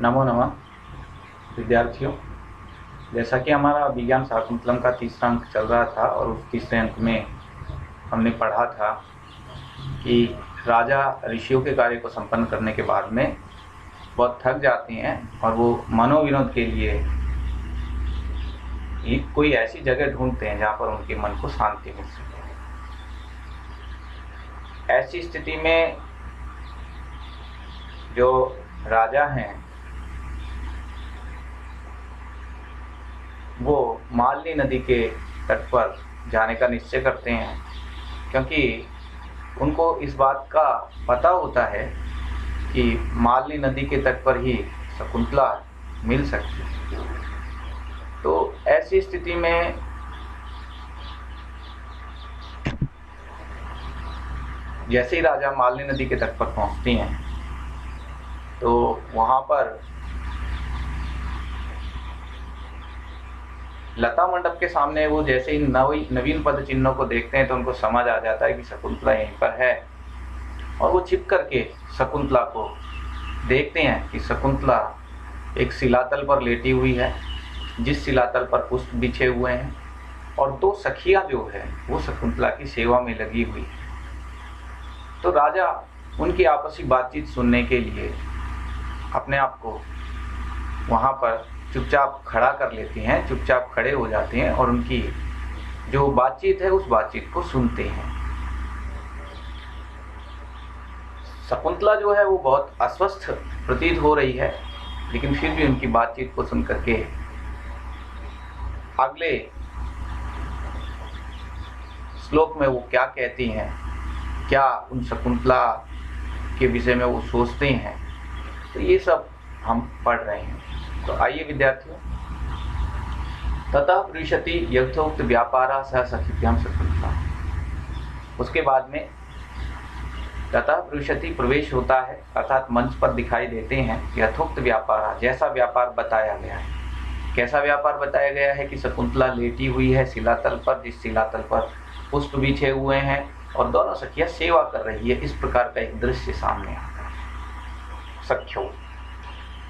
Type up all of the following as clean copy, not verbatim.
नमो नमः विद्यार्थियों। जैसा कि हमारा विज्ञान शाकुंतलम का तीसरा अंक चल रहा था और उस तीसरे अंक में हमने पढ़ा था कि राजा ऋषियों के कार्य को संपन्न करने के बाद में बहुत थक जाते हैं और वो मनोविनोद के लिए कोई ऐसी जगह ढूंढते हैं जहाँ पर उनके मन को शांति मिल सके। ऐसी स्थिति में जो राजा हैं वो मालनी नदी के तट पर जाने का निश्चय करते हैं, क्योंकि उनको इस बात का पता होता है कि मालनी नदी के तट पर ही शकुंतला मिल सकती है। तो ऐसी स्थिति में जैसे ही राजा मालनी नदी के तट पर पहुंचती हैं तो वहां पर लता मंडप के सामने वो जैसे ही नवीन पद चिन्हों को देखते हैं तो उनको समझ आ जाता है कि शकुंतला यहीं पर है, और वो छिप करके शकुंतला को देखते हैं कि शकुंतला एक शिलातल पर लेटी हुई है, जिस शिलातल पर पुष्प बिछे हुए हैं, और दो सखियां जो है वो शकुंतला की सेवा में लगी हुई है। तो राजा उनकी आपसी बातचीत सुनने के लिए अपने आप को वहां पर चुपचाप खड़ा कर लेते हैं, चुपचाप खड़े हो जाते हैं और उनकी जो बातचीत है उस बातचीत को सुनते हैं। शकुंतला जो है वो बहुत अस्वस्थ प्रतीत हो रही है, लेकिन फिर भी उनकी बातचीत को सुन करके अगले श्लोक में वो क्या कहती हैं, क्या उन शकुंतला के विषय में वो सोचते हैं, तो ये सब हम पढ़ रहे हैं। तो आइए विद्यार्थियों, ततः पृषति यथोक्त व्यापारा सह सखिभ्याम शकुंतला। उसके बाद में ततः पृषति प्रवेश होता है, अर्थात मंच पर दिखाई देते हैं यथोक्त व्यापारा, जैसा व्यापार बताया गया है। कैसा व्यापार बताया गया है कि शकुंतला लेटी हुई है शिलातल पर, जिस शिलातल पर पुष्प बिछे हुए हैं और दोनों सखियां सेवा कर रही है। इस प्रकार का एक दृश्य सामने आता है। सख्यो,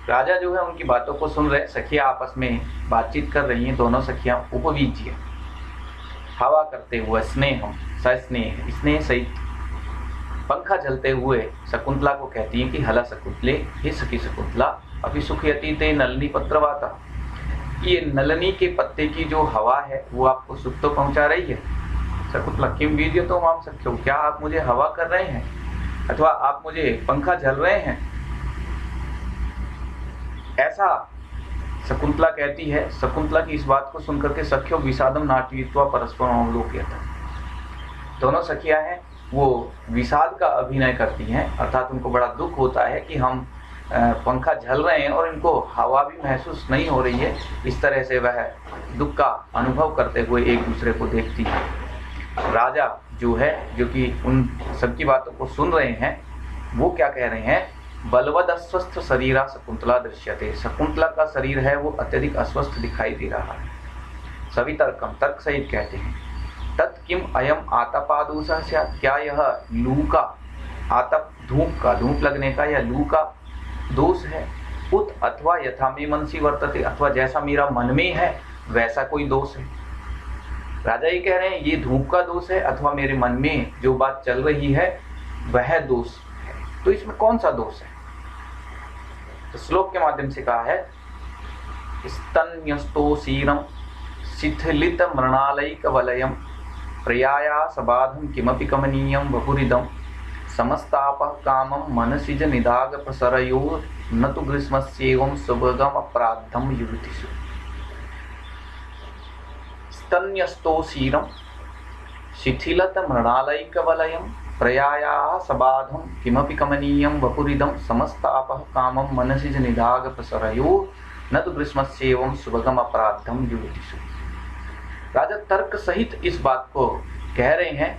राजा जो है उनकी बातों को सुन रहे, सखियां आपस में बातचीत कर रही हैं। दोनों सखियां उपवीज्य हवा करते हुए स्नेह सहित पंखा झलते हुए शकुंतला को कहती हैं कि हला शकुंतले, हे सखी शकुंतला, अभी सुखयति ते नलनी पत्रवाता, ये नलनी के पत्ते की जो हवा है वो आपको सुख तो पहुंचा रही है। शकुंतला, किम वीर्य तो माम सख्यो, क्या आप मुझे हवा कर रहे हैं अथवा आप मुझे पंखा झल रहे हैं, ऐसा शकुंतला कहती है। शकुंतला की इस बात को सुनकर के सख्यो विषादम नाटयित्वा परस्परम अवलोकयत, दोनों सखियां हैं वो विषाद का अभिनय करती हैं, अर्थात उनको बड़ा दुख होता है कि हम पंखा झल रहे हैं और इनको हवा भी महसूस नहीं हो रही है। इस तरह से वह दुख का अनुभव करते हुए एक दूसरे को देखती है। राजा जो है, जो कि उन सबकी बातों को सुन रहे हैं, वो क्या कह रहे हैं, बलवद अस्वस्थ शरीरा शकुंतला दृश्यते, शकुंतला का शरीर है वो अत्यधिक अस्वस्थ दिखाई दे रहा है। सभी तर्क सहित कहते हैं, तत् किम अयम आतपादोषः स्यात्, क्या यह लू का, आतप धूप लगने का या लू का दोष है, उत अथवा यथा मे मनसि वर्तते, अथवा जैसा मेरा मन में है वैसा कोई दोष है। राजा ये कह रहे हैं ये धूप का दोष है अथवा मेरे मन में जो बात चल रही है वह दोष है, तो इसमें कौन सा दोष है। तो श्लोक के माध्यम से कहा है, स्तन्यस्तो शीरम शिथिलित मृणालयिक वलयम प्रयाया सबाधम किमपि कमनीयम वपुरिदम समस्तापः कामं मनसिज निदाग प्रसरयो न तु ग्रीष्मस्येवं सुभगम अपराधम युवतिषु। स्तन्यस्तो शीरम शिथिलत मृणालयिक वलयम प्रयायाः सबाधं किमपि कमनीयं वपुरिदं समस्तापः कामं मनसिज निदाग प्रसरयो न तु ग्रीष्मस्येवं सुभगम अपराधम युवतिषु। राजा तर्क सहित इस बात को कह रहे हैं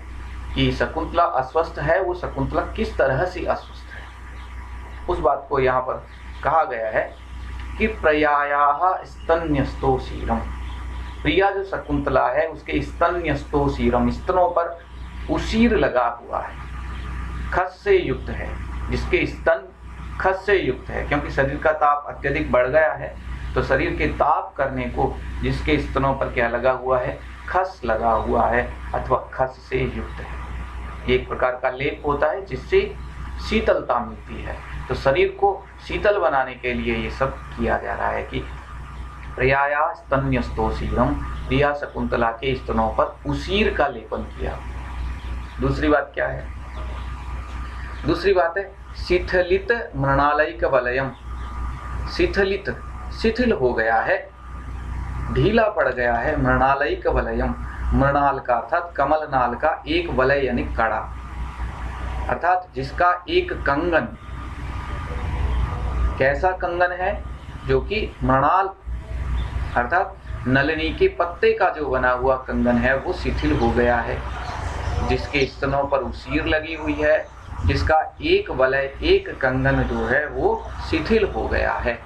कि शकुंतला अस्वस्थ है, वो शकुंतला किस तरह से अस्वस्थ है, उस बात को यहाँ पर कहा गया है कि प्रयायाः स्तन्यस्तो शीरम, प्रिया जो शकुंतला है उसके स्तन्यस्तो शीरम, स्तनों पर उसीर लगा हुआ है, खस से युक्त है, जिसके स्तन खस से युक्त है, क्योंकि शरीर का ताप अत्यधिक बढ़ गया है, तो शरीर के ताप करने को जिसके स्तनों पर क्या लगा हुआ है, खस लगा हुआ है अथवा खस से युक्त है। ये एक प्रकार का लेप होता है जिससे शीतलता मिलती है। तो शरीर को शीतल बनाने के लिए ये सब किया जा रहा है कि प्रियाया स्तन्यस्तोषीरम, प्रिया शकुंतला के स्तनों पर उसीर का लेपन किया। दूसरी बात क्या है? दूसरी बात है शिथिलित मृणालयिक वलयम। शिथिलित, शिथिल हो गया है, ढीला पड़ गया है। मृणालयिक वलयम, मृणाल का अर्थात कमल नाल का एक वलय यानी कड़ा, अर्थात जिसका एक कंगन, कैसा कंगन है, जो कि मृणाल अर्थात नलिनी के पत्ते का जो बना हुआ कंगन है वो शिथिल हो गया है, जिसके स्तनों पर उसीर लगी हुई है, जिसका एक वलय, एक कंगन जो है वो शिथिल हो गया है।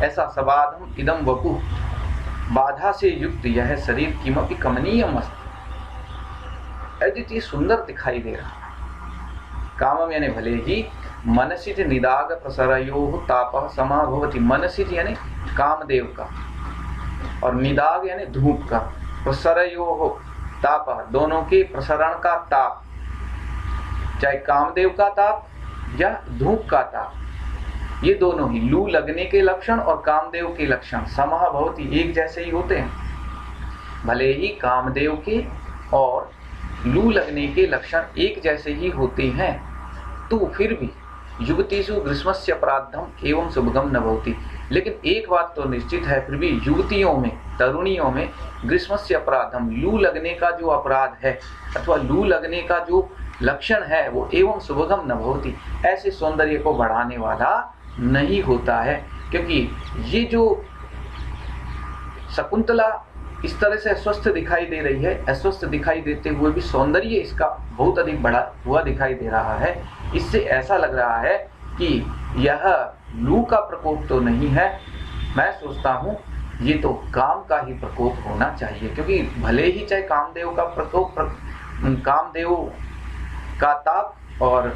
ऐसा सबाधम इदम वपु, बाधा से युक्त यह शरीर किमपि कमनीयम अस्ति, अद्वितीय सुंदर दिखाई दे रहा है। कामम यानी भले ही, मनसिज निदाग प्रसरयोः तापः समः भवति। मनसिज यानी कामदेव का, और निदाग यानी धूप का, प्रसरयोः तापः दोनों के प्रसरण का ताप, चाहे कामदेव का ताप या धूप का ताप, ये दोनों ही लू लगने के लक्षण और कामदेव के लक्षण समः भवति, एक जैसे ही होते हैं। भले ही कामदेव के और लू लगने के लक्षण एक जैसे ही होते हैं, तो फिर भी युवतीषु ग्रीष्मस्य प्रारब्धम एवं सुभगम न भवति। लेकिन एक बात तो निश्चित है, फिर भी युवतियों में, तरुणियों में ग्रीष्मस्य प्रारब्धम, लू लगने का जो अपराध है अथवा लू लगने का जो लक्षण है वो एवं सुभगम न भवति, ऐसे सौंदर्य को बढ़ाने वाला नहीं होता है। क्योंकि ये जो शकुंतला इस तरह से अस्वस्थ दिखाई दे रही है, अस्वस्थ दिखाई देते हुए भी सौंदर्य इसका बहुत अधिक बढ़ा हुआ दिखाई दे रहा है। इससे ऐसा लग रहा है कि यह लू का प्रकोप तो नहीं है, मैं सोचता हूँ ये तो काम का ही प्रकोप होना चाहिए। क्योंकि भले ही चाहे कामदेव का प्रकोप, कामदेव का ताप और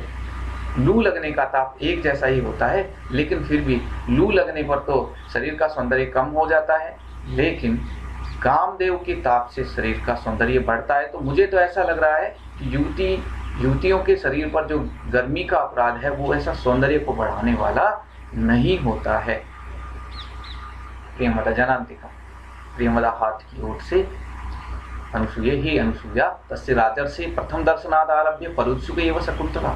लू लगने का ताप एक जैसा ही होता है, लेकिन फिर भी लू लगने पर तो शरीर का सौंदर्य कम हो जाता है, लेकिन कामदेव के ताप से शरीर का सौंदर्य बढ़ता है। तो मुझे तो ऐसा लग रहा है कि युवतियों के शरीर पर जो गर्मी का अपराध है वो ऐसा सौंदर्य को बढ़ाने वाला नहीं होता है। प्रियमदा जनांतिका, प्रियमदा हाथ की ओर से अनुसूये ही अनुसूया तस्य राजर्षि प्रथम दर्शनाद आरभ्य परुत्सुक एवं शकुंतला,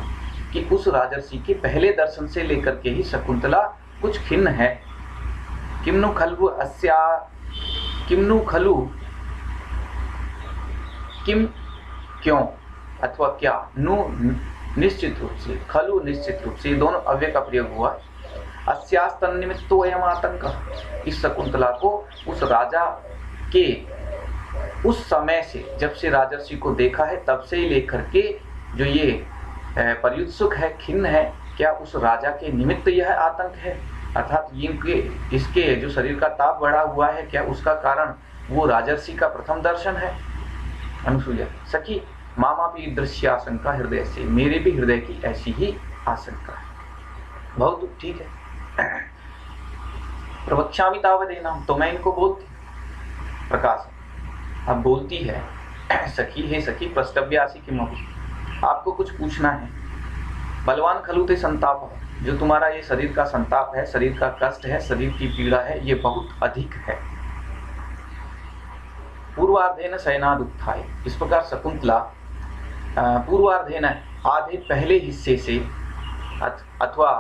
कि उस राजर्षि के पहले दर्शन से लेकर के ही शकुंतला कुछ खिन्न है। किम्नु खलु अस्या, किम्नु खलु, किम क्यों अथवा क्या, नु निश्चित रूप से, खलु निश्चित रूप से, दोनों अव्यय का प्रयोग हुआ। अस्यास्तन निमित्तो अयम आतंक, इस शकुंतला को उस राजा के उस समय से, जब से राजर्षि को देखा है तब से ही लेकर के जो ये पर्युत्सुक है, खिन्न है, क्या उस राजा के निमित्त यह आतंक है, अर्थात इसके जो शरीर का ताप बढ़ा हुआ है, क्या उसका कारण वो राजर्षि का प्रथम दर्शन है। अनुसूया सखी मामा भी दृश्य आशंका हृदय से, मेरे भी हृदय की ऐसी ही आशंका है। बहुत ठीक है, प्रवक्ष्यामि तावदेना, तो मैं इनको बोलती। प्रकाश अब बोलती है, सखी हे सखी प्रस्तव्यासी किमपि, आपको कुछ पूछना है। बलवान खलुते संताप, जो तुम्हारा ये शरीर का संताप है, शरीर का कष्ट है, शरीर की पीड़ा है, ये बहुत अधिक है। पूर्वार्धेन शयनाद उत्थाय, इस प्रकार शकुंतला पूर्वार्धेन आधे पहले हिस्से से अथवा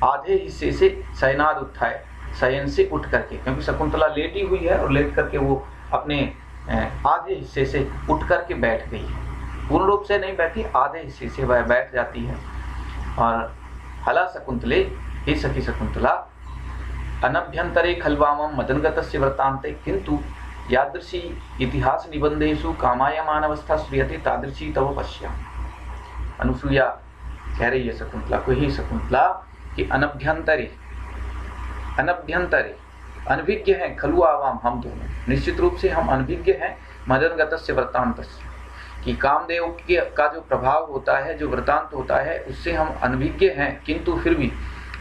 आधे हिस्से से शयनाद उत्थाय, शयन से उठ करके, क्योंकि शकुंतला लेटी हुई है और लेट करके वो अपने आधे हिस्से से उठ करके बैठ गई है। पूर्ण रूप से नहीं बैठी, आधे हिस्से से वह बैठ जाती है। और हला शकुंतले, हे सखी शकुंतला, अनभ्यंतरे खल्वामं मदनगतस्य वृत्तान्ते, किंतु यादृशी इतिहास निबंधेषु कामायमान अवस्था श्रूयते तादृशी तव पश्यामि। अनुसूया कह रही है शकुंतला को, हे शकुंतला, कि अनभ्यंतरे, अनभ्यंतरे अनभिज्ञ हैं, खलु आवाम, हम दोनों निश्चित रूप से हम अनभिज्ञ हैं, मदनगतस्य वृत्तान्तस्य, कि कामदेव का जो प्रभाव होता है, जो वृत्तांत होता है, उससे हम अनभिज्ञ हैं, किंतु फिर भी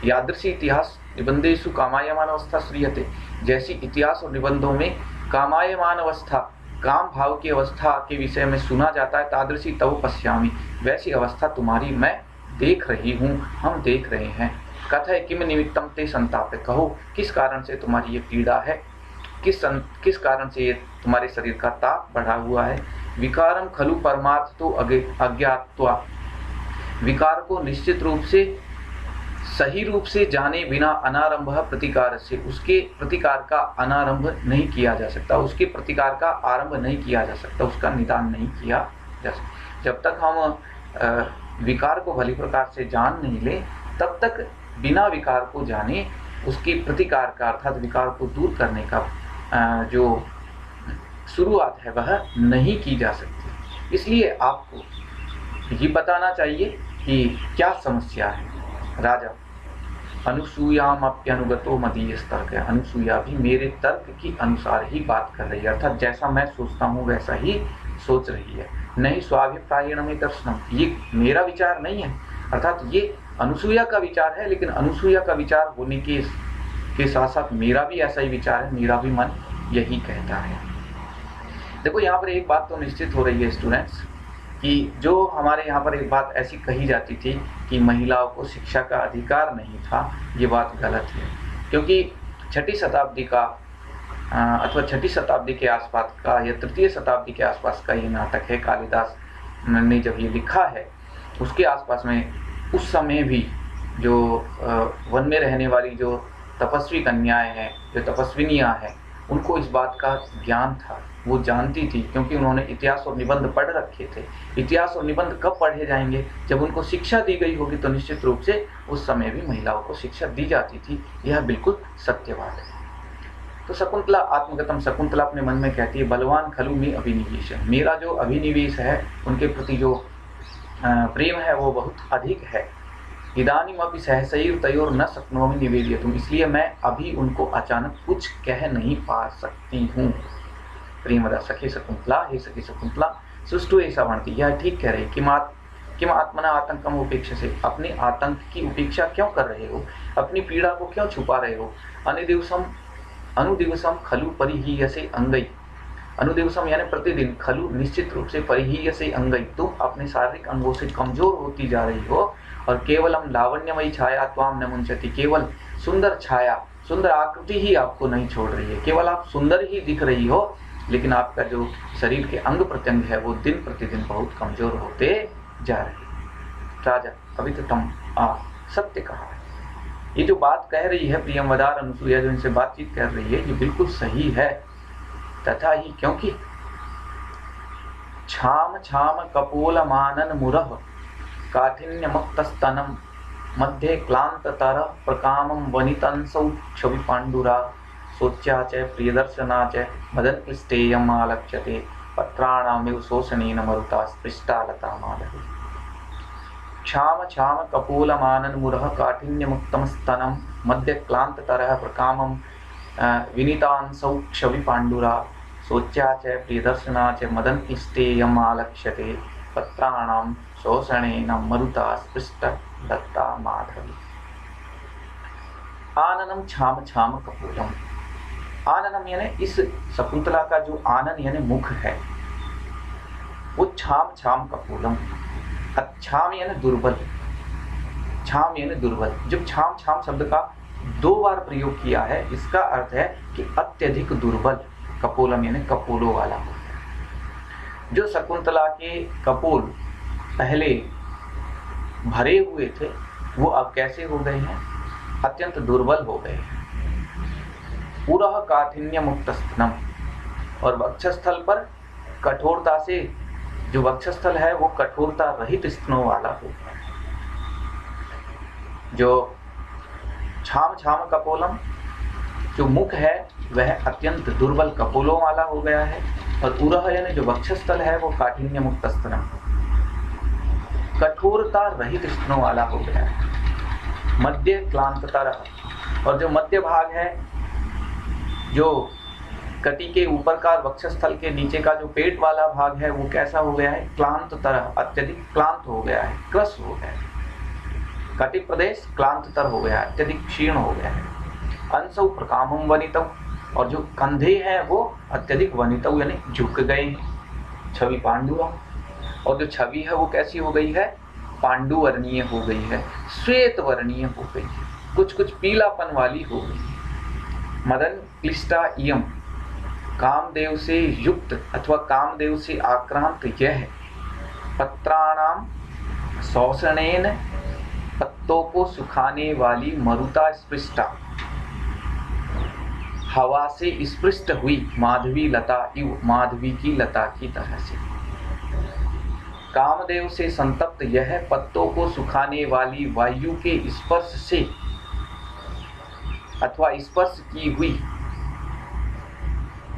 यादृशी इतिहास निबंधेषु कामायमान अवस्था श्रूयते, जैसी इतिहास और निबंधों में कामायमान अवस्था, काम भाव की अवस्था के विषय में सुना जाता है, तादृशी तव पश्यामि, वैसी अवस्था तुम्हारी मैं देख रही हूँ, हम देख रहे हैं। कथय किम निमित्तम ते संताप, कहो किस कारण से तुम्हारी ये पीड़ा है, किस कारण से ये तुम्हारे शरीर का ताप बढ़ा हुआ है। विकारम खलु परमार्थ तो अज्ञात्वा, विकार को निश्चित रूप से सही रूप से जाने बिना अनारंभ प्रतिकार से, उसके प्रतिकार का अनारंभ नहीं किया जा सकता, उसके प्रतिकार का आरंभ नहीं किया जा सकता, उसका निदान नहीं किया जा सकता। जब तक हम विकार को भली प्रकार से जान नहीं ले, तब तक बिना विकार को जाने उसके प्रतिकार का अर्थात विकार को दूर करने का जो शुरुआत है वह नहीं की जा सकती। इसलिए आपको ये बताना चाहिए कि क्या समस्या है। राजा अनुसूयाम अप्यनुगतो मदीय तर्क, अनुसूया भी मेरे तर्क की अनुसार ही बात कर रही है, अर्थात जैसा मैं सोचता हूँ वैसा ही सोच रही है। नहीं स्वाभिप्रायण में दर्शनम, ये मेरा विचार नहीं है, अर्थात ये अनुसूया का विचार है, लेकिन अनुसूया का विचार होने के साथ साथ मेरा भी ऐसा ही विचार है, मेरा भी मन यही कहता है। देखो यहाँ पर एक बात तो निश्चित हो रही है स्टूडेंट्स, कि जो हमारे यहाँ पर एक बात ऐसी कही जाती थी कि महिलाओं को शिक्षा का अधिकार नहीं था, ये बात गलत है। क्योंकि छठी शताब्दी का अथवा छठी शताब्दी के आसपास का या तृतीय शताब्दी के आसपास का ये नाटक है, कालिदास ने जब ये लिखा है उसके आसपास में उस समय भी जो वन में रहने वाली जो तपस्वी कन्याएं हैं, जो तपस्विनियाँ हैं, उनको इस बात का ज्ञान था, वो जानती थी, क्योंकि उन्होंने इतिहास और निबंध पढ़ रखे थे। इतिहास और निबंध कब पढ़े जाएंगे? जब उनको शिक्षा दी गई होगी, तो निश्चित रूप से उस समय भी महिलाओं को शिक्षा दी जाती थी। यह बिल्कुल सत्य बात है। तो शकुंतला आत्मगतम, शकुंतला अपने मन में कहती है, बलवान खलु में अभिनिवेश, मेरा जो अभिनिवेश है, उनके प्रति जो प्रेम है वो बहुत अधिक है। इदानीम अपि सहसैर तयोर न शक्नोमि निवेदयितुम, इसलिए मैं अभी उनको अचानक कुछ कह नहीं पा सकती हूँ। प्रेमदा सखी शकुंतला, हे सखी शकुंतला, सुष्टु ऐसा बनती, यह ठीक कह रही, किम आत्मना आतंकम उपेक्षा से, अपने आतंक की उपेक्षा क्यों कर रहे हो, अपनी पीड़ा को क्यों छुपा रहे हो। अनुदिवसम खलु परिहीयसे अंगई, अनुदिवसम यानी प्रतिदिन, खलु निश्चित रूप से, परिहीयसे अंगई, तुम अपने शारीरिक अंगों से कमजोर होती जा रही हो। और केवलम लावण्यमयी छाया त्वाम न मुंचति, केवल सुंदर छाया, सुंदर आकृति ही आपको नहीं छोड़ रही है, केवल आप सुंदर ही दिख रही हो, लेकिन आपका जो शरीर के अंग प्रत्यंग है वो दिन प्रतिदिन बहुत कमजोर होते जा रहे हैं। राजा अभी तो तुम सत्य कहा है, ये जो बात कह रही है प्रियंवदार अनुसूया, जो इनसे बातचीत कर रही है, ये बिल्कुल सही है। तथा ही क्योंकि छाम छाम कपोल मानन मुरह काठिन्य मुक्तस्तनम मध्ये क्लांततर प्रकामम वनितंसौ छवि पांडुरा सोच्या च प्रियदर्शना च मदन क्लिष्टेयम आलक्ष्यते पत्राणामेव शोषणेन मरुता स्पृष्टा लता माधवी। क्षाम क्षाम कपोलमानन मुरः काठिन्य मुक्तम स्तनम मध्य क्लांततरः प्रकामम विनीतांसौ क्षवि पांडुरा सोच्या च प्रियदर्शना च मदन क्लिष्टेयम आलक्ष्यते पत्राणाम शोषणेन मरुता स्पृष्टा लता माधवी। आननम छाम छाम कपोलम, आननम यानी इस शकुंतला का जो आनन यानी मुख है, वो छाम छाम कपोलम, छाम यानी दुर्बल, छाम यानी दुर्बल। जब छाम छाम शब्द का 2 बार प्रयोग किया है, इसका अर्थ है कि अत्यधिक दुर्बल। कपोलम यानी कपोलों वाला। जो शकुंतला के कपोल पहले भरे हुए थे, वो अब कैसे हो गए हैं? अत्यंत दुर्बल हो गए हैं। पुरः काठिन्य मुक्त स्तनम, और वक्षस्थल पर कठोरता से, जो वक्षस्थल है वो कठोरता रहित स्तनों वाला हो गया। जो छाम छाम कपोलम, जो मुख है वह अत्यंत दुर्बल कपोलों वाला हो गया है। और पुरः यानी जो वक्षस्थल है वो काठिन्य मुक्त स्तनम, कठोरता रहित स्तनों वाला हो गया है। मध्य क्लांततर, और जो मध्य भाग है, जो कटी के ऊपर का वक्षस्थल के नीचे का जो पेट वाला भाग है, वो कैसा हो गया है? क्लांत तरह, अत्यधिक क्लांत हो गया है, क्रस हो गया है। कटि प्रदेश क्लांततर हो गया है, अत्यधिक क्षीण हो गया है। अंशौ प्रकामम वनितम, और जो कंधे हैं वो अत्यधिक वनितौ यानी झुक गए हैं। छवि पांडुआ, और जो छवि है वो कैसी हो गई है, पांडु वर्णीय हो गई है, श्वेत वर्णीय हो गई है, कुछ कुछ पीलापन वाली हो गई है। मदन क्लिष्टा इयम, कामदेव से युक्त अथवा कामदेव से आक्रांत यह पत्राणाम शोषणेन, पत्तों को सुखाने वाली मरुता स्पृष्टा, हवा से स्पृष्ट हुई माधवी लता इव, माधवी की लता की तरह से। कामदेव से संतप्त यह पत्तों को सुखाने वाली वायु के स्पर्श से अथवा स्पर्श की हुई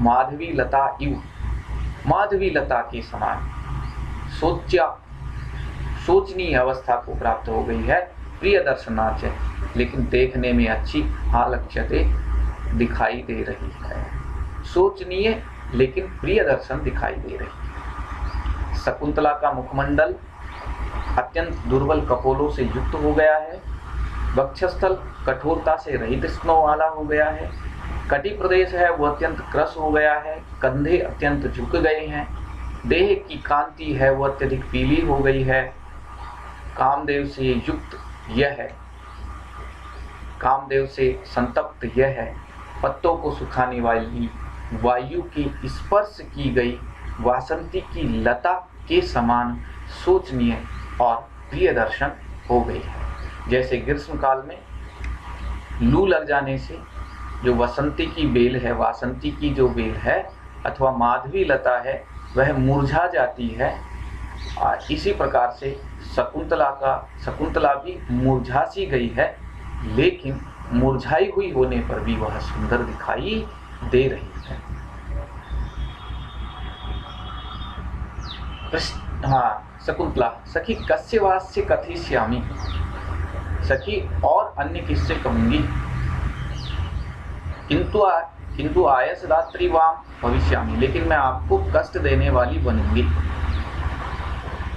माधवी लता इव, माधवी लता के समान सोचनीय अवस्था को प्राप्त हो गई है। प्रिय दर्शनार्थ, लेकिन देखने में अच्छी आलक्ष्यते दिखाई दे रही है। सोचनीय लेकिन प्रिय दर्शन दिखाई दे रही है। शकुंतला का मुखमंडल अत्यंत दुर्बल कपोलों से युक्त हो गया है। वक्षस्थल कठोरता से रहित स्तनों वाला हो गया है। कटि प्रदेश है वो अत्यंत क्रस हो गया है। कंधे अत्यंत झुक गए हैं। देह की कांति है वो अत्यधिक पीली हो गई है। कामदेव से युक्त यह है, कामदेव से संतप्त यह है, पत्तों को सुखाने वाली वायु की स्पर्श की गई वासंती की लता के समान सोचनीय और प्रिय दर्शन हो गई है। जैसे ग्रीष्म काल में लू लग जाने से जो वसंती की बेल है, वासंती की जो बेल है अथवा माधवी लता है वह मुरझा जाती है, इसी प्रकार से शकुंतला भी मुरझा सी गई है, लेकिन मुरझाई हुई होने पर भी वह सुंदर दिखाई दे रही है। शकुंतला, सखी कस्य वास्य कथयिष्यामि, सखी और अन्य किससे कहूंगी, किंतु आयसदात्री वाम भविष्यामि, लेकिन मैं आपको कष्ट देने वाली बनूंगी।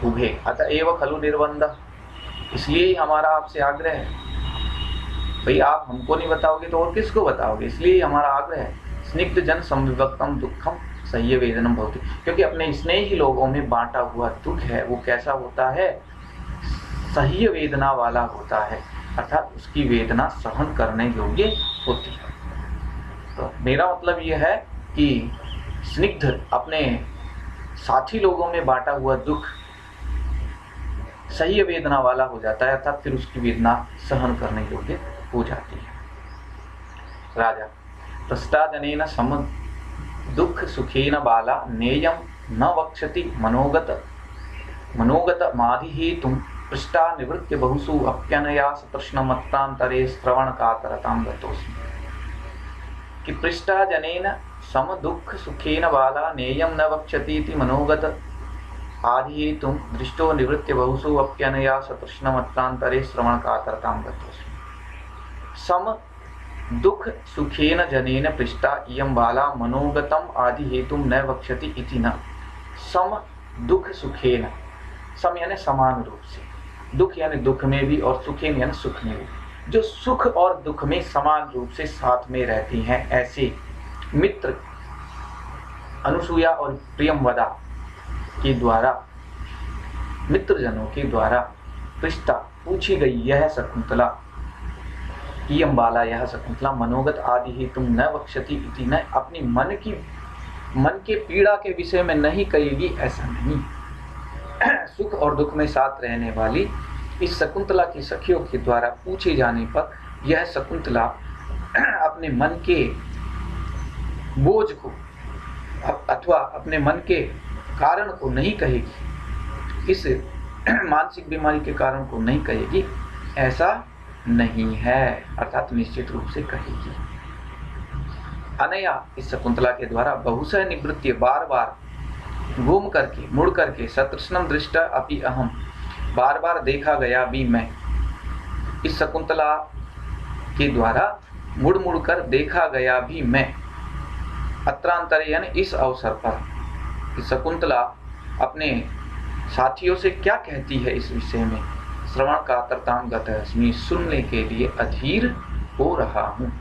उभे अतएव खलु निर्बंध, इसलिए ही हमारा आपसे आग्रह है। भाई आप हमको नहीं बताओगे तो और किसको बताओगे, इसलिए हमारा आग्रह है। स्निग्ध जन संविभक्तम दुखम सह्य वेदनम भवति, क्योंकि अपने स्नेही लोगों में बांटा हुआ दुख है वो कैसा होता है, सह्य वेदना वाला होता है, अर्थात उसकी वेदना सहन करने योग्य होती है। तो मेरा मतलब यह है कि स्निग्ध अपने साथी लोगों में बांटा हुआ दुख सह्य वेदना वाला हो जाता है, अर्थात फिर उसकी वेदना सहन करने योग्य हो जाती है। राजा, प्रस्ता जनेन सम दुख सुखेन बाला नेयम न वक्षति मनोगत माधि हेतुम पृष्ठा निवृत्य बहुसु अप्यनयास प्रश्नमत्रांतरे श्रवण कातरतां गतोस्मि। कि पृष्ठा जनेन सम दुख सुखेन बाला नेयम न वक्षति इति मनोगत आदि हेतुम दृष्टो निवृत्य बहुसु अप्यनयास प्रश्नमत्रांतरे श्रवण कातरतां गतोस्मि। सम दुख सुखेन जनेन पृष्ठा इयं बाला मनोगतम आदि हेतुम न वक्षति इति न। सम दुख सुखेन, सम यानी समान रूप से, दुख यानी दुख में भी और सुखेन यानी सुख में भी, जो सुख और दुख में समान रूप से साथ में रहती हैं, ऐसे मित्र अनुसूया और प्रियमवदा के द्वारा, मित्रजनों के द्वारा पृष्ठा पूछी गई यह शकुंतला, इयं बाला यह शकुंतला मनोगत आदि हेतु न वक्षति इति न, अपनी मन के पीड़ा के विषय में नहीं कहेगी, ऐसा नहीं। सुख और दुख में साथ रहने वाली इस शकुंतला की सखियों के द्वारा पूछे जाने पर यह शकुंतला अपने मन के बोझ को अथवा अपने मन के कारण को नहीं कहेगी, इस मानसिक बीमारी के कारण को नहीं कहेगी, ऐसा नहीं है, अर्थात निश्चित रूप से कहेगी। अनया, इस शकुंतला के द्वारा बहुशः निवृत्ति, बार बार घूम करके मुड़ करके, सतृष्णम दृष्टा अपि अहम, बार बार देखा गया भी मैं, इस शकुंतला के द्वारा मुड़ मुड़ कर देखा गया भी मैं। अत्रांतरे यानी इस अवसर पर शकुंतला अपने साथियों से क्या कहती है इस विषय में, श्रवण कातरताम गतस्मि, सुनने के लिए अधीर हो रहा हूँ।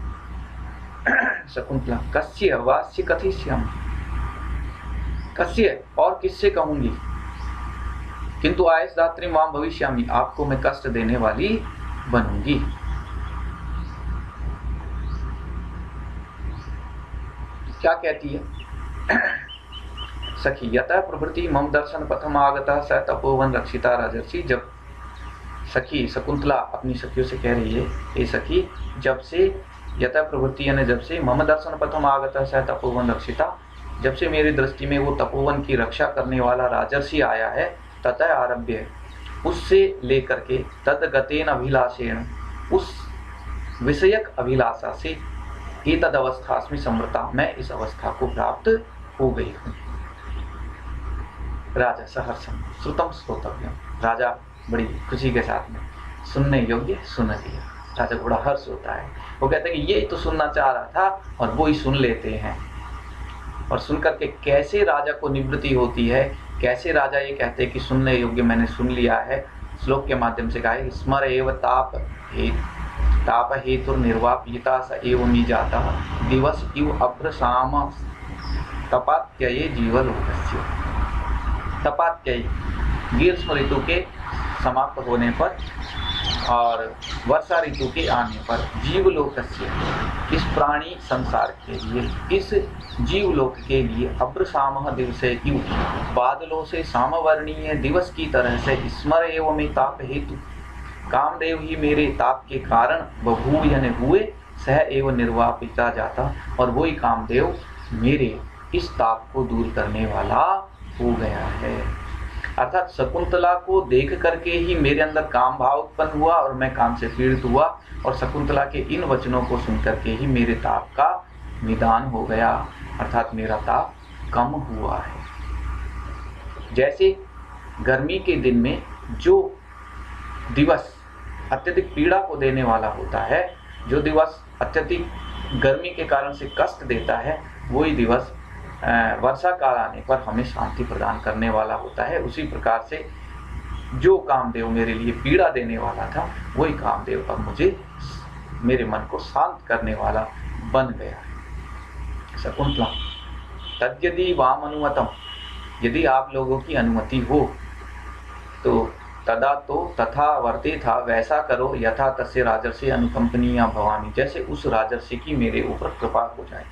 शकुंतला, कस्य वास्य कथिष्यामि, कस्य और किससे कहूंगी, किंतु आयसदात्री मां भविष्यामि, आपको मैं कष्ट देने वाली बनूंगी। क्या कहती है सखी, यतः प्रभृति मम दर्शन पथम आगतः स तपोवन रक्षिता राजर्षि। जब सखी शकुंतला अपनी सखियों से कह रही है, हे सखी, जब से यतः प्रवृत्ति यानी जब से मम दर्शन पथम आगतः स तपोवन रक्षिता, जब से मेरी दृष्टि में वो तपोवन की रक्षा करने वाला राजर्षि आया है, ततः आरभ्य, उससे लेकर के, तदगतेन अभिलाषेण, उस विषयक अभिलाषा से, एतद अवस्थास्मि समृता, मैं इस अवस्था को प्राप्त हो गई हूँ। राजा सहर्षम श्रुतम श्रोतव्यम, राजा बड़ी खुशी के साथ में सुनने योग्य सुन लिया। राजा को बड़ा हर्ष होता है, वो कहते हैं कि ये तो सुनना चाह रहा था और वो ही सुन लेते हैं। और सुनकर के कैसे राजा को निवृत्ति होती है, कैसे राजा ये कहते हैं कि सुनने योग्य मैंने सुन लिया है, श्लोक के माध्यम से कहा है, स्मर एव ताप हेतु निर्वापिता स एव मी जाता दिवस इव अभ्रसाम तपात्यये जीवलोकस्य। तपात्यय ग्रीष्म ऋतु के समाप्त होने पर और वर्षा ऋतु के आने पर जीवलोकस्य, इस प्राणी संसार के लिए, इस जीवलोक के लिए, अभ्रसामः दिवसे इव, बादलों से सामवर्णीय दिवस की तरह से, स्मर एवं में ताप हेतु, कामदेव ही मेरे ताप के कारण बभूव यानी हुए, सह एवं निर्वापिता जाता, और वही कामदेव मेरे इस ताप को दूर करने वाला हो गया है। अर्थात शकुंतला को देख करके ही मेरे अंदर काम भाव उत्पन्न हुआ और मैं काम से पीड़ित हुआ, और शकुंतला के इन वचनों को सुन करके ही मेरे ताप का निदान हो गया, अर्थात मेरा ताप कम हुआ है। जैसे गर्मी के दिन में जो दिवस अत्यधिक पीड़ा को देने वाला होता है, जो दिवस अत्यधिक गर्मी के कारण से कष्ट देता है, वही दिवस वर्षा काल आने पर हमें शांति प्रदान करने वाला होता है। उसी प्रकार से जो कामदेव मेरे लिए पीड़ा देने वाला था, वही कामदेव अब मुझे मेरे मन को शांत करने वाला बन गया है। शकुंतला, तद्यदि वाम अनुमतम, यदि आप लोगों की अनुमति हो तो तदा तो तथा वर्ते था, वैसा करो, यथा तस्य राजर्षि अनुकंपनीया भवानी, जैसे उस राजर्षि की मेरे ऊपर कृपा हो जाए।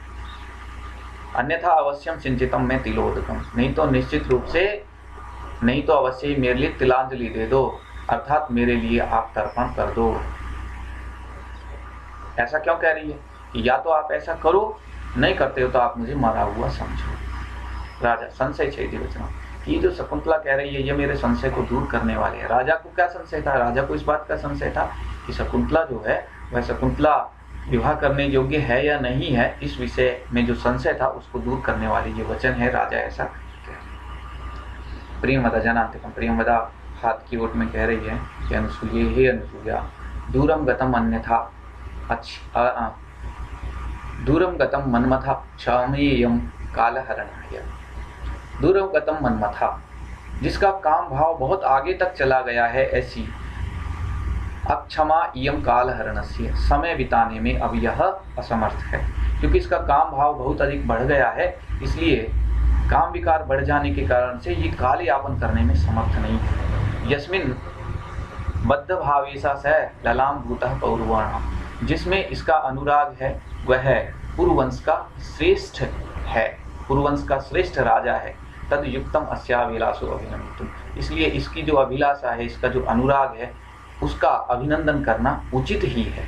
अन्यथा अवश्यम सिंचितम में तिलोदकम, नहीं तो निश्चित रूप से, नहीं तो अवश्य ही मेरे लिए तिलांजलि दे दो, अर्थात मेरे लिए आप तर्पण कर दो। ऐसा क्यों कह रही है कि या तो आप ऐसा करो, नहीं करते हो तो आप मुझे मरा हुआ समझो। राजा संशय छेदी वचना, ये जो शकुंतला कह रही है ये मेरे संशय को दूर करने वाले है। राजा को क्या संशय था? राजा को इस बात का संशय था कि शकुंतला जो है वह शकुंतला विवाह करने योग्य है या नहीं है, इस विषय में जो संशय था उसको दूर करने वाली ये वचन है। राजा ऐसा प्रियमदा जनांतिकम, प्रियमदा हाथ की ओट में कह रही है कि अनुसूये, हे अनुसूया, दूरम गतम अन्यथा दूरम गतम मनमथा क्षमेयम कालहरणाय। दूरम गतम मनमथा, जिसका काम भाव बहुत आगे तक चला गया है, ऐसी अक्षमा इयम कालहरणस्य, समय बिताने में अब यह असमर्थ है, क्योंकि इसका काम भाव बहुत अधिक बढ़ गया है, इसलिए काम विकार बढ़ जाने के कारण से ये काल यापन करने में समर्थ नहीं है। यस्मिन बद्ध भावेशा स ललाम भूतः पौर्वाण, जिसमें इसका अनुराग है वह पुरुवंश का श्रेष्ठ है, पुरुवंश का श्रेष्ठ राजा है। तद युक्तम अस्याभिलाषो अभिनंदन, इसलिए इसकी जो अभिलाषा है, इसका जो अनुराग है, उसका अभिनंदन करना उचित ही है,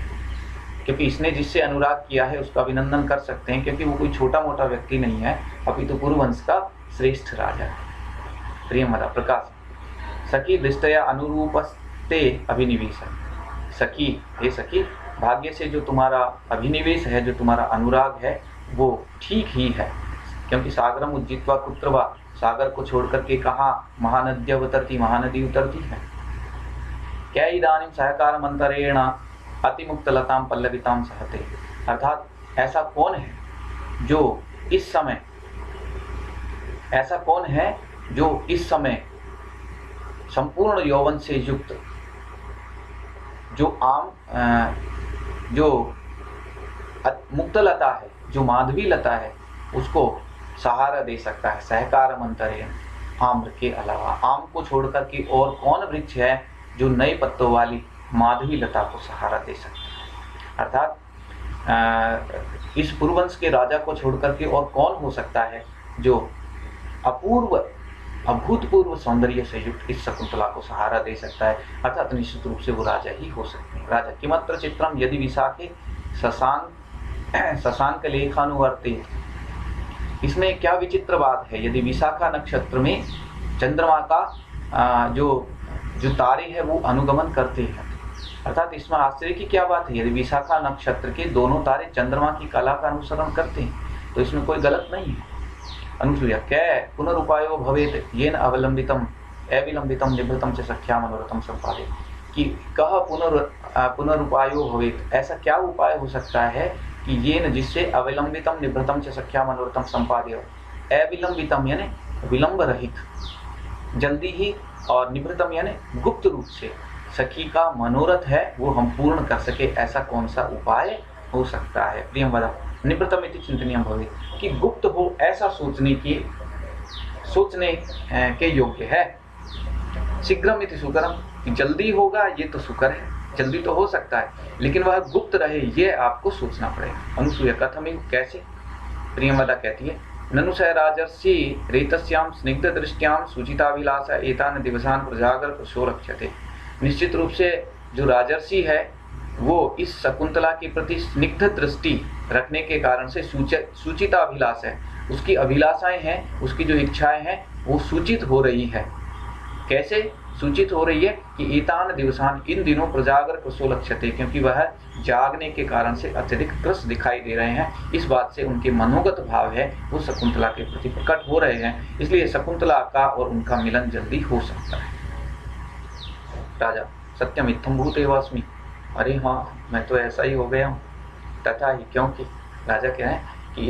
क्योंकि इसने जिससे अनुराग किया है उसका अभिनंदन कर सकते हैं, क्योंकि वो कोई छोटा मोटा व्यक्ति नहीं है, अपितु पुरुवंश का श्रेष्ठ राजा है। प्रियमदा प्रकाश सखी दृष्टया अनुरूपस्ते अभिनिवेश, सखी हे सखी, भाग्य से जो तुम्हारा अभिनिवेश है, जो तुम्हारा अनुराग है, वो ठीक ही है, क्योंकि सागरम उज्जित्वा कुत्र वा, सागर को छोड़ करके कहाँ महानद्य उतरती, महानदी उतरती है। क्या इदानीं सहकार मंतरेण अतिमुक्त लताम पल्लविताम सहते, अर्थात ऐसा कौन है जो इस समय, ऐसा कौन है जो इस समय संपूर्ण यौवन से युक्त जो जो मुक्त लता है, जो माधवी लता है, उसको सहारा दे सकता है। सहकार मंतरेण आम्र के अलावा, आम को छोड़कर के और कौन वृक्ष है जो नए पत्तों वाली माधवी लता को सहारा दे सकता है। अर्थात इस पुरुवंश के राजा को छोड़कर के और कौन हो सकता है जो अपूर्व अभूतपूर्व सौंदर्य से युक्त इस शकुंतला को सहारा दे सकता है। अर्थात निश्चित रूप से वो राजा ही हो सकते हैं। राजा किमत्र चित्रम यदि विशाखे शशांक लेखानुवर्ते, इसमें क्या विचित्र बात है। यदि विशाखा नक्षत्र में चंद्रमा का जो तारे हैं वो अनुगमन करते हैं, अर्थात इसमें आश्चर्य की क्या बात है। यदि विशाखा नक्षत्र के दोनों तारे चंद्रमा की कला का अनुसरण करते हैं तो इसमें कोई गलत नहीं है। अनुसूया कै पुनरुपायो भवेत येन अविलंबितम निभृतम च सख्या मनोरथम संपादे, कि कह पुनरुपायो भवेत, ऐसा क्या उपाय हो सकता है कि येन जिससे अविलंबितम निभृतम च सख्या मनोरथम संपादे, अविलंबितम यानी विलंब रहित, जल्दी ही, और निभृतम यानी गुप्त रूप से सखी का मनोरथ है वो हम पूर्ण कर सके, ऐसा कौन सा उपाय हो सकता है। प्रियम वदा निवृत्तम इति चिंतनीयम भवेत्, कि गुप्त हो ऐसा सोचने के योग्य है। शीघ्रम इति सुकरम, कि जल्दी होगा ये तो सुकर है, जल्दी तो हो सकता है, लेकिन वह गुप्त रहे ये आपको सोचना पड़ेगा। अनुसूया कथमिव, कैसे। प्रियमवदा कहती है ननु स राजर्षि रेतस्याम स्निग्ध दृष्ट्याम सुचिताभिलाष एतान दिवसान प्रजागर कुशो रक्षते। निश्चित रूप से जो राजर्षि है वो इस शकुंतला के प्रति स्निग्ध दृष्टि रखने के कारण से सूचिता अभिलाष है, उसकी अभिलाषाएं हैं, उसकी जो इच्छाएं हैं वो सूचित हो रही है। कैसे सूचित हो रही है कि एतान दिवसान, इन दिनों प्रजागर कुशो लक्ष्यते, क्योंकि वह जागने के कारण से अत्यधिक त्रस्त दिखाई दे रहे हैं। इस बात से उनके मनोगत भाव है वो शकुंतला के प्रति प्रकट हो रहे हैं, इसलिए शकुंतला का और उनका मिलन जल्दी हो सकता है। राजा सत्यम इत्थम भूतेवास्मि, अरे हाँ मैं तो ऐसा ही हो गया हूँ। तथा ही, क्योंकि राजा कह रहे हैं कि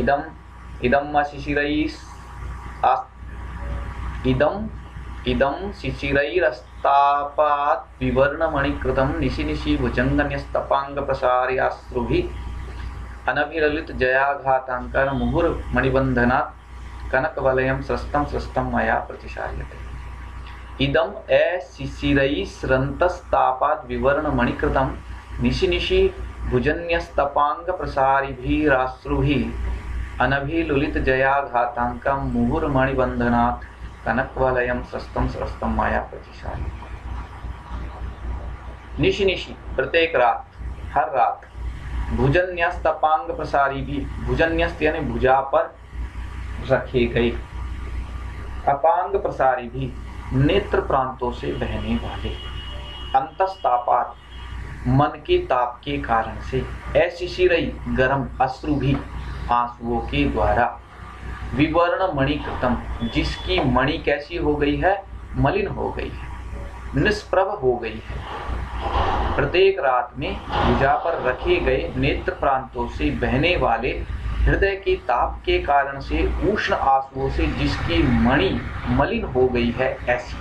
इदम शिशिरैरस्तापात् विवर्णमणिकृतं निशि निशि भुजंगन्यस्तपांग प्रसार्याश्रुभिः अनभिललित जयाघातांकर मुहुर्मणिबंधनात् कनकवलयं स्रस्तं स्रस्तं मया प्रतिशार्यते। इदम शिशिरैस्रन्तस्तापात् विवर्णमणिकृतं निशि निशि भुजन्यस्तपांग प्रसारिभिराश्रुभिः अनभिलुलित जयाघातांकं मुहुर्मणिबंधनात् कनकवलयं स्रस्तं स्रस्तं माया प्रतिशार्यते। निशि निशि प्रत्येक रात, हर रात, भुजन्यस्तपांग प्रसारिभिः, भुजन्यस्त यानी भुजा पर रखे गए, अपांग प्रसारिभिः नेत्र प्रांतों से बहने वाले, अंतस्तापात मन के ताप के कारण से, ऐशिशिरई गर्म अश्रु भी आंसुओं के द्वारा, विवर्ण मणिकृतम जिसकी मणि कैसी हो गई है, मलिन हो गई है, निष्प्रभ हो गई है। प्रत्येक रात में भुजा पर रखे गए नेत्र प्रांतों से बहने वाले हृदय के ताप के कारण से उष्ण आंसुओं से जिसकी मणि मलिन हो गई है, ऐसी।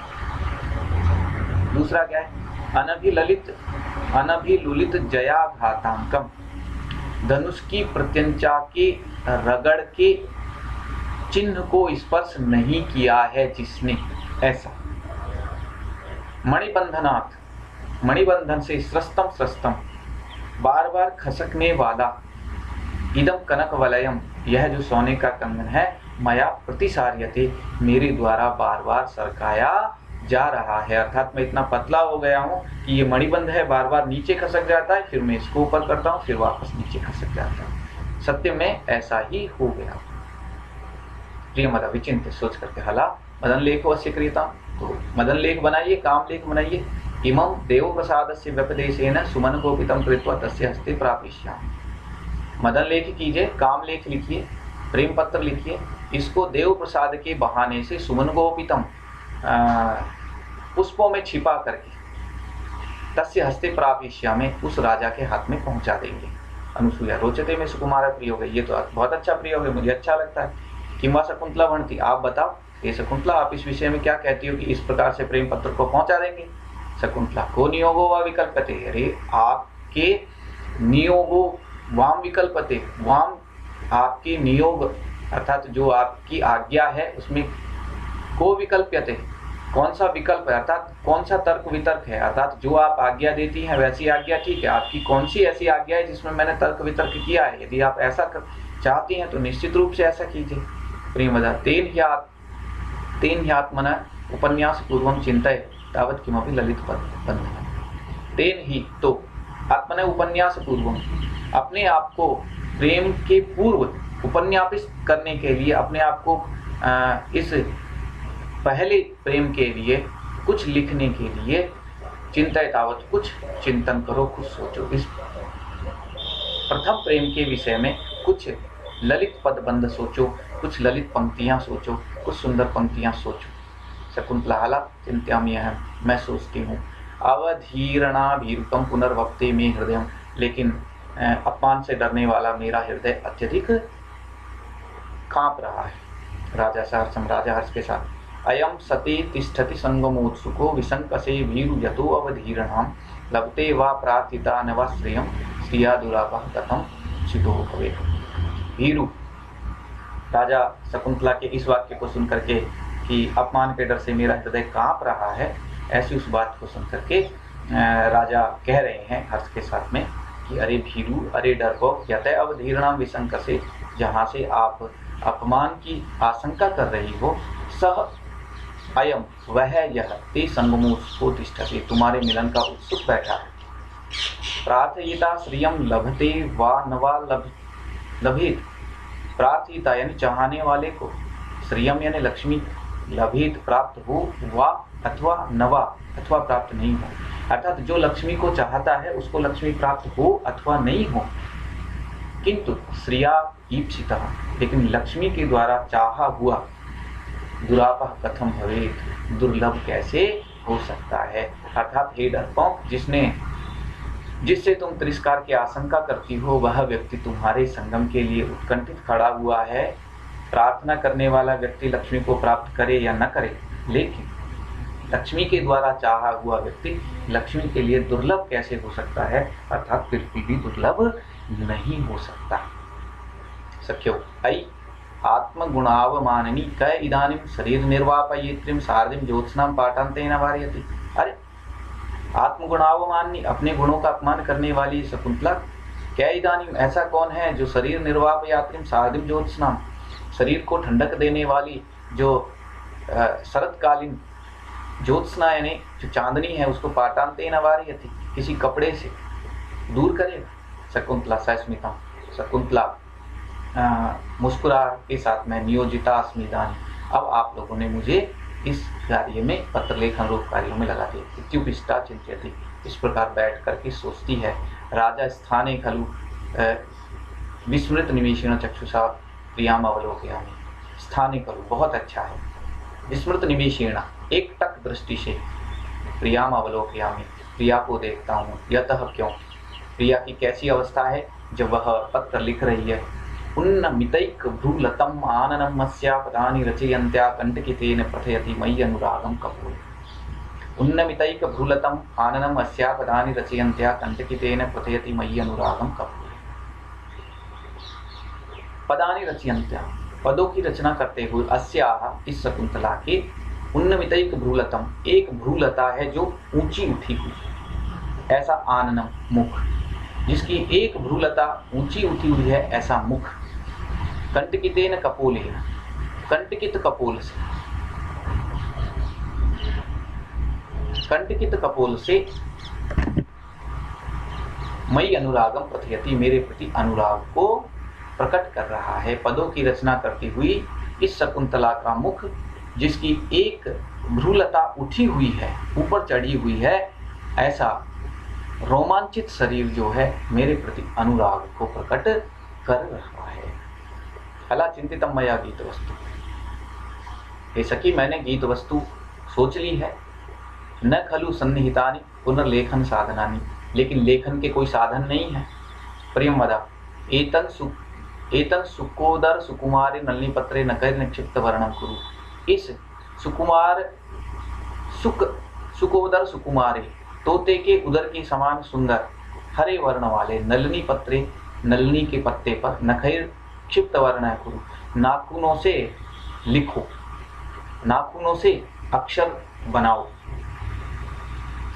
दूसरा क्या है, अनभिलुलित जयाघातांकम, धनुष की प्रत्यंचा के रगड़ के चिन्ह को स्पर्श नहीं किया है जिसने, ऐसा। मणिबंधनात्, मणिबंधन से, स्रस्तम स्रस्तम बार बार खसकने वाला, इदम कनक वलयम यह जो सोने का कंगन है, मया प्रतिसार्यते मेरे द्वारा बार बार सरकाया जा रहा है। अर्थात मैं इतना पतला हो गया हूँ कि ये मणिबंध है, बार बार नीचे खसक जाता है, फिर मैं इसको ऊपर करता हूँ, फिर वापस नीचे खसक जाता है। सत्य में ऐसा ही हो गया। प्रिय मदा विचिंत, सोच करके हला मदन लेख अवश्य क्रियता, तो मदन लेख बनाइए, काम लेख बनाइए। इमं देव प्रसाद से व्यपदेशेन सुमन गोपितम कृत्वा तस्य हस्ते प्रापिष्यामि। मदन लेख कीजिए, काम लेख लिखिए, प्रेम पत्र लिखिए, इसको देव प्रसाद के बहाने से सुमन गोपितम पुष्पों में छिपा करके तस्य हस्ते प्रापिष्यामि उस राजा के हाथ में पहुंचा देंगे। अनुसूया रोचते में सुकुमार प्रयोग है, ये तो बहुत अच्छा प्रयोग है, मुझे अच्छा लगता है। किंवा शकुंतला भणति, आप बताओ ये शकुंतला आप इस विषय में क्या कहती हो कि इस प्रकार से प्रेम पत्र को पहुंचा देंगे। शकुंतला को नियोगो वा विकल्पते, अरे आपके नियोगो वाम विकल्पते, वाम आपकी नियोग अर्थात जो आपकी आज्ञा है उसमें को विकल्प्यते, कौन सा विकल्प है अर्थात कौन सा तर्क वितर्क है, अर्थात जो आप आज्ञा देती हैं वैसी आज्ञा ठीक है, आपकी कौन सी ऐसी आज्ञा है जिसमें मैंने तर्क वितर्क किया है, यदि आप ऐसा चाहती हैं तो निश्चित रूप से ऐसा कीजिए। प्रियमदा तेन ह्यात्मना उपन्यास पूर्वम चिंतय तावत किमपि ललित बंधन, तेन ही तो आत्मना उपन्यास पूर्वम, अपने आप को प्रेम के पूर्व उपन्यापित करने के लिए, अपने आप को इस पहले प्रेम के लिए कुछ लिखने के लिए चिंतय तावत, कुछ चिंतन करो, कुछ सोचो, इस प्रथम प्रेम के विषय में कुछ ललित पदबंध सोचो, कुछ ललित पंक्तियां सोचो, कुछ सुंदर पंक्तियां सोचो। शकुंतला हाला चिंत्यामि अहम, मैं सोचती हूँ, अवधीरणाभीरुकम पुनर्वक्ते में हृदय, लेकिन अपमान से डरने वाला मेरा हृदय अत्यधिक कांप रहा है। राजा सहर्षम, राजा हर्ष के साथ, अयम सती तिष्ठति संगमोत्सुको विसंकसे भीरु यतो अवधीरणाम लभते वा प्रार्थिता न वा श्रेयम श्रिया दुरापः कथम चितो भवेत्। भीरु राजा शकुंतला के इस वाक्य को सुन करके कि अपमान के डर से मेरा हृदय कांप रहा है, ऐसी उस बात को सुन करके राजा कह रहे हैं हर्ष के साथ में कि अरे भीरु, अरे डरपोक, यतः अवधीरणाम विसंकसे, जहाँ से आप अपमान की आशंका कर रही हो, सह अयम वह यह ते संगमोत्सुको तिष्ठति, तुम्हारे मिलन का उत्सुक बैठा है। प्रार्थयिता श्रियम लभते वा न वा लभेत, प्रार्थिता यानी चाहने वाले को, श्रियम यानी लक्ष्मी, लभेत प्राप्त हो, वा अथवा नवा अथवा प्राप्त नहीं हो, अर्थात जो लक्ष्मी को चाहता है उसको लक्ष्मी प्राप्त हो अथवा नहीं हो, किंतु श्रिया ईप्सितः, लेकिन लक्ष्मी के द्वारा चाहा हुआ दुरापः कथम भवेत्, दुर्लभ कैसे हो सकता है। अर्थात हे डरपोक, जिससे तुम तिरस्कार की आशंका करती हो वह व्यक्ति तुम्हारे संगम के लिए उत्कंठित खड़ा हुआ है। प्रार्थना करने वाला व्यक्ति लक्ष्मी को प्राप्त करे या न करे, लेकिन लक्ष्मी के द्वारा चाहा हुआ व्यक्ति लक्ष्मी के लिए दुर्लभ कैसे हो सकता है, अर्थात बिल्कुल भी दुर्लभ नहीं हो सकता। सख्यो अयि आत्मगुणावमाननी क इदानीं शरीर निर्वापयित्रीं सार्धिं ज्योत्स्नां पाटान्तेन वारयति। अरे आत्मगुणावमाननी, अपने गुणों का अपमान करने वाली शकुंतला, क्या इदानीं, ऐसा कौन है जो शरीर निर्वापयात्रीं सार्धिं ज्योत्स्नां, शरीर को ठंडक देने वाली जो शरतकालीन ज्योत्स्ना यानी जो चांदनी है उसको पाटान्तेन वारयति, किसी कपड़े से दूर करेगा। शकुंतला सस्मिता, शकुंतला मुस्कुरा के साथ में नियोजिता अस्मिदानी, अब आप लोगों ने मुझे इस कार्य में, पत्र लेखन रूप कार्यों में लगा दिया। इत्युपस्था चिंत्यति, इस प्रकार बैठ करके सोचती है। राजा स्थाने खलु विस्मृत निमेषेण चक्षुषा प्रियाम अवलोकयामि, स्थाने खलु बहुत अच्छा है, विस्मृत निमेषेण एक टक दृष्टि से, प्रियाम अवलोकयामि प्रिया को देखता हूँ, यतः क्यों, प्रिया की कैसी अवस्था है जब वह पत्र लिख रही है। उन्नमितैक भ्रूलतम आननम अस्या पदानि रचयन्त्या कंटकितेन प्रथयति मयि अनुरागम कपूर। उन्नमितैक भ्रूलतम आननम अस्या पदानि रचयन्त्या कंटकितेन प्रथयति मयि अनुरागम कपूर। पदानि रचयन्त्या, पदों की रचना करते हुए, अस्याह इस शकुंतला के, उन्नमितैक भ्रूलतम, एक भ्रूलता है जो ऊंची उठी हुई, ऐसा आननम मुख, जिसकी एक भ्रूलता ऊंची उठी हुई है ऐसा मुख। कंटकितेन कपोलेन, कंटकित कपोल से, कंटकित कपोल से मयि अनुरागम प्रथयति, मेरे प्रति अनुराग को प्रकट कर रहा है। पदों की रचना करती हुई इस शकुंतला का मुख, जिसकी एक भ्रूलता उठी हुई है, ऊपर चढ़ी हुई है, ऐसा रोमांचित शरीर जो है मेरे प्रति अनुराग को प्रकट कर रहा है। अला चिंतितम मया गीत वस्तु, हे सखी मैंने गीत वस्तु सोच ली है। न खलु सन्निहितानि पुनर्लेखन साधनानि, लेकिन लेखन के कोई साधन नहीं है। प्रियम वदा एतन सुकोदर सुकुमारी नलिनी पत्रे नकर निक्षिप्त वर्णम कुरु। इस सुकोदर सुकुमारे, तोते के उदर के समान सुंदर, हरे वर्ण वाले, नलिनी पत्रे, नलिनी के पत्ते पर, नखैर क्षिप्त वर्ण कुरु, नाखूनों से लिखो, नाखूनों से अक्षर बनाओ।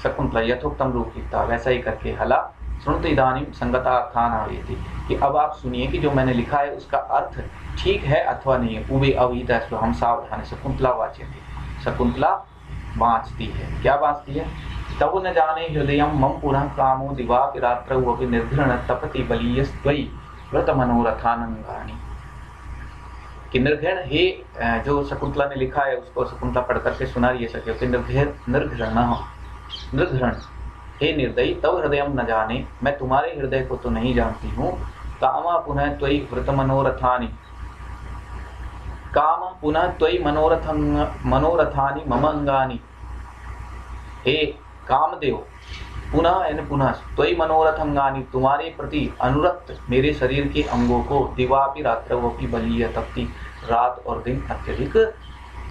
शकुंतला यथोक्तम रूपीता, वैसा ही करके हला। श्रुणुत इदानीं संगता अर्थान आवेति, कि अब आप सुनिए कि जो मैंने लिखा है उसका अर्थ ठीक है अथवा नहीं है। उबे अविहिता, हम सावधान। शकुंतला वाच्यते, शकुंतला बाँचती है। क्या बाँचती है? तव न जाने हृदयं मम पुनः कामो दिवापि रात्रौ अपि निर्घृण तपति बलीयस्त्वयि व्रत मनोरथानंगानि। कि निर्घृण, हे जो शकुंतला ने लिखा है उसको शकुंतला पढ़ करके सुना रही है सखियों कि निर्घृण, हे निर्दयी, तव हृदयं न जाने, मैं तुम्हारे हृदय को तो नहीं जानती हूँ। कामा पुनः त्वयि व्रत मनोरथानि, काम पुनः त्वयि मनोरथानि मम अंगानि। हे कामदेव, पुनः यानी पुनः, त्वयि मनोरथंगानि, तुम्हारे प्रति अनुरक्त मेरे शरीर के अंगों को, दिवापि रात्रवपि बलीय, तपती रात और दिन अत्यधिक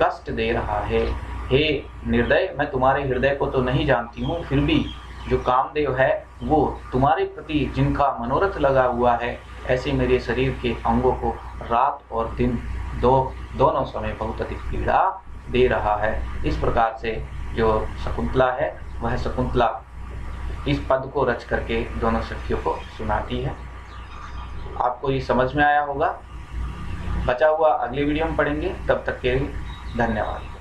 कष्ट दे रहा है। हे निर्दय, मैं तुम्हारे हृदय को तो नहीं जानती हूँ, फिर भी जो कामदेव है वो तुम्हारे प्रति जिनका मनोरथ लगा हुआ है, ऐसे मेरे शरीर के अंगों को रात और दिन दोनों समय बहुत अधिक पीड़ा दे रहा है। इस प्रकार से जो शकुंतला है वह शकुंतला इस पद को रच करके दोनों सखियों को सुनाती है। आपको ये समझ में आया होगा। बचा हुआ अगले वीडियो में पढ़ेंगे। तब तक के लिए धन्यवाद।